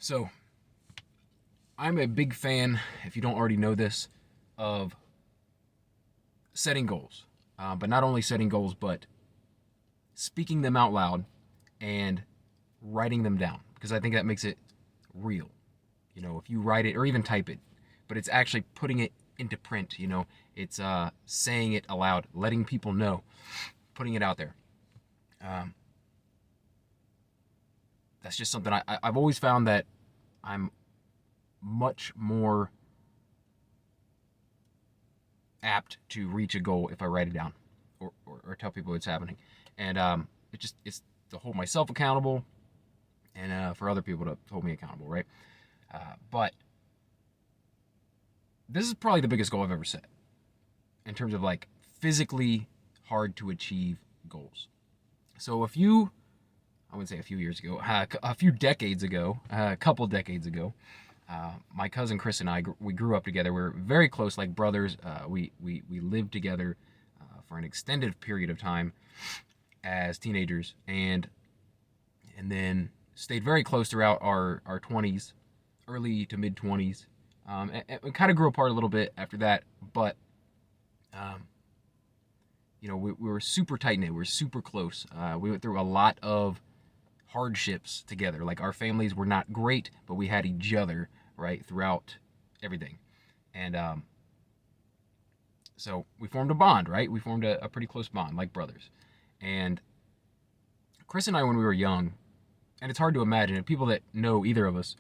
So, I'm a big fan, if you don't already know this, of setting goals. But not only setting goals, but speaking them out loud and writing them down. Because I think that makes it real. If you write it or even type it, but it's actually putting it into print, it's saying it aloud, letting people know, putting it out there. Um, that's just something I've always found that I'm much more apt to reach a goal if I write it down or tell people what's happening. And it's to hold myself accountable and for other people to hold me accountable, right? But this is probably the biggest goal I've ever set in terms of like physically hard to achieve goals. So I wouldn't say a few years ago, a few decades ago, a couple decades ago, my cousin Chris and I, we grew up together. We're very close, like brothers. We lived together for an extended period of time as teenagers, and then stayed very close throughout our 20s, early to mid 20s. And we kind of grew apart a little bit after that, but um, we were super tight knit. We were super close. We went through a lot of hardships together. Like our families were not great, but we had each other right throughout everything. And so we formed a bond, right? We formed a pretty close bond, like brothers. And Chris and I, when we were young, and it's hard to imagine, and people that know either of us,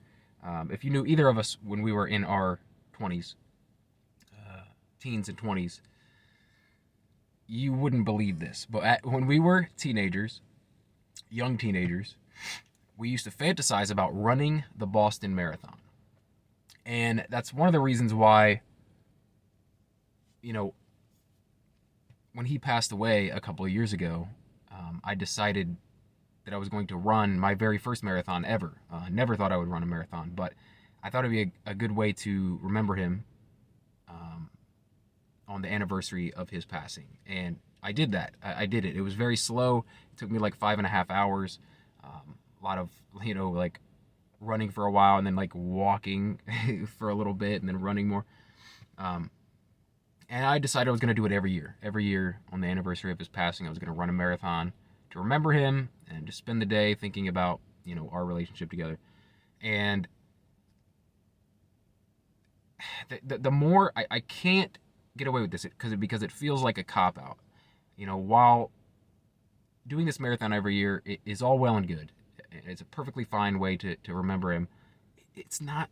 if you knew either of us when we were in our 20s, teens and 20s, you wouldn't believe this. But when we were teenagers, young teenagers, we used to fantasize about running the Boston Marathon. And that's one of the reasons why, you know, when he passed away a couple of years ago, I decided that I was going to run my very first marathon ever. Never thought I would run a marathon, but I thought it'd be a good way to remember him um, on the anniversary of his passing. And I did that. I did it. It was very slow. It took me like 5.5 hours. A lot of, like running for a while and then like walking for a little bit and then running more. Um, and I decided I was going to do it every year. Every year on the anniversary of his passing, I was going to run a marathon to remember him and just spend the day thinking about, our relationship together. And the more I can't get away with this because it feels like a cop out. While doing this marathon every year is all well and good. It's a perfectly fine way to remember him. It's not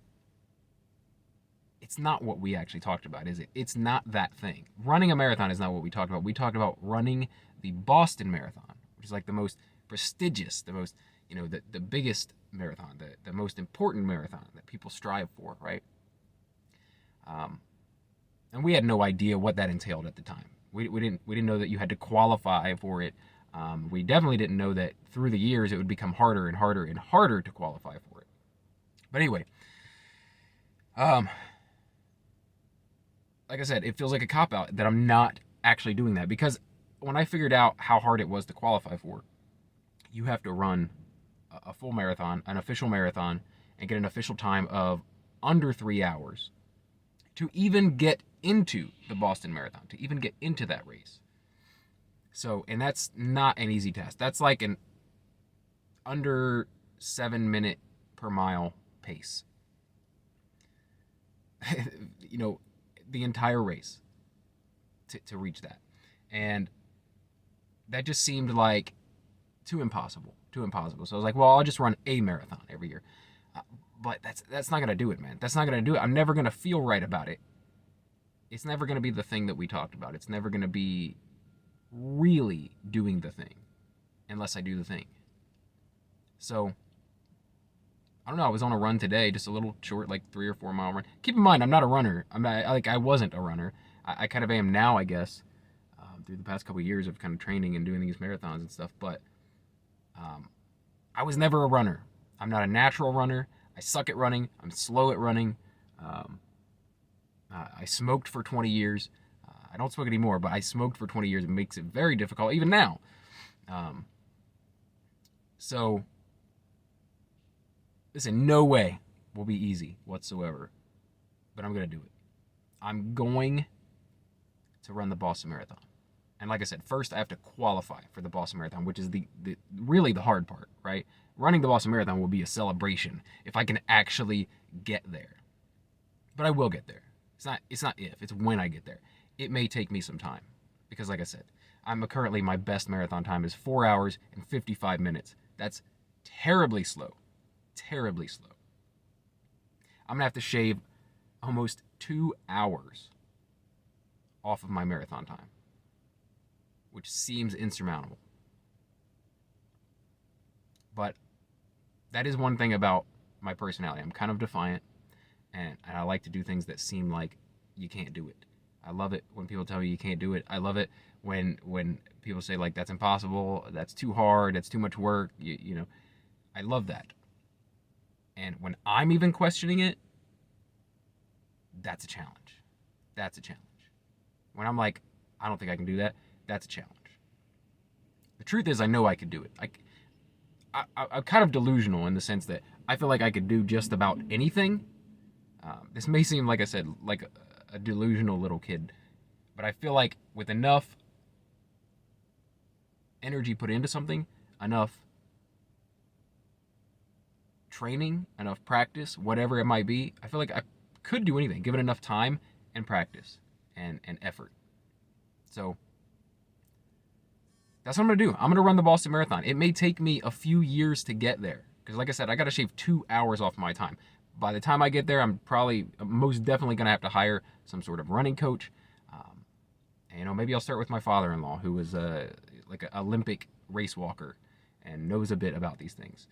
what we actually talked about, is it? It's not that thing. Running a marathon is not what we talked about. We talked about running the Boston Marathon, which is like the most prestigious, the most, the biggest marathon, the most important marathon that people strive for, right? And we had no idea what that entailed at the time. We didn't know that you had to qualify for it. We definitely didn't know that through the years it would become harder and harder and harder to qualify for it. But anyway, um, like I said, it feels like a cop out that I'm not actually doing that, because when I figured out how hard it was to qualify for, you have to run a full marathon, an official marathon, and get an official time of under 3 hours to even get into the Boston Marathon, to even get into that race. So, and that's not an easy task. That's like an under 7 minute per mile pace. The entire race to reach that. And that just seemed like too impossible. So I was like, well, I'll just run a marathon every year. But that's not going to do it, man. That's not going to do it. I'm never going to feel right about it. It's never going to be the thing that we talked about. It's never going to be really doing the thing unless I do the thing. So, I don't know. I was on a run today, just a little short, like 3 or 4 mile run. Keep in mind, I'm not a runner. I wasn't a runner. I kind of am now, I guess, through the past couple of years of kind of training and doing these marathons and stuff. But I was never a runner. I'm not a natural runner. I suck at running. I'm slow at running. I smoked for 20 years. I don't smoke anymore, but I smoked for 20 years. It makes it very difficult, even now. So This in no way will be easy whatsoever, but I'm going to do it. I'm going to run the Boston Marathon. And like I said, first I have to qualify for the Boston Marathon, which is the really the hard part, right? Running the Boston Marathon will be a celebration if I can actually get there. But I will get there. It's not if, it's when I get there. It may take me some time because like I said, currently my best marathon time is 4 hours and 55 minutes. That's terribly slow. Terribly slow. I'm going to have to shave almost 2 hours off of my marathon time, which seems insurmountable. But that is one thing about my personality. I'm kind of defiant, and I like to do things that seem like you can't do it. I love it when people tell me you can't do it. I love it when people say like that's impossible, that's too hard, that's too much work. You know, I love that. And when I'm even questioning it, that's a challenge. That's a challenge. When I'm like, I don't think I can do that, that's a challenge. The truth is, I know I could do it. I'm kind of delusional in the sense that I feel like I could do just about anything. This may seem, like I said, like a delusional little kid, but I feel like with enough energy put into something, enough training, enough practice, whatever it might be, I feel like I could do anything, given enough time and practice and effort. So that's what I'm going to do. I'm going to run the Boston Marathon. It may take me a few years to get there because, like I said, I got to shave 2 hours off my time. By the time I get there, I'm most definitely going to have to hire some sort of running coach. And, you know, maybe I'll start with my father-in-law, who is like an Olympic race walker and knows a bit about these things.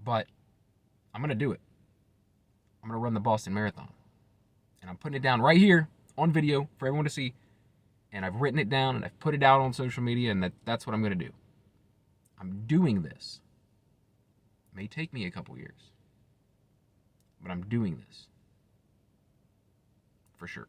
But I'm going to do it. I'm going to run the Boston Marathon. And I'm putting it down right here on video for everyone to see. And I've written it down and I've put it out on social media, and that's what I'm going to do. I'm doing this. It may take me a couple years, but I'm doing this for sure.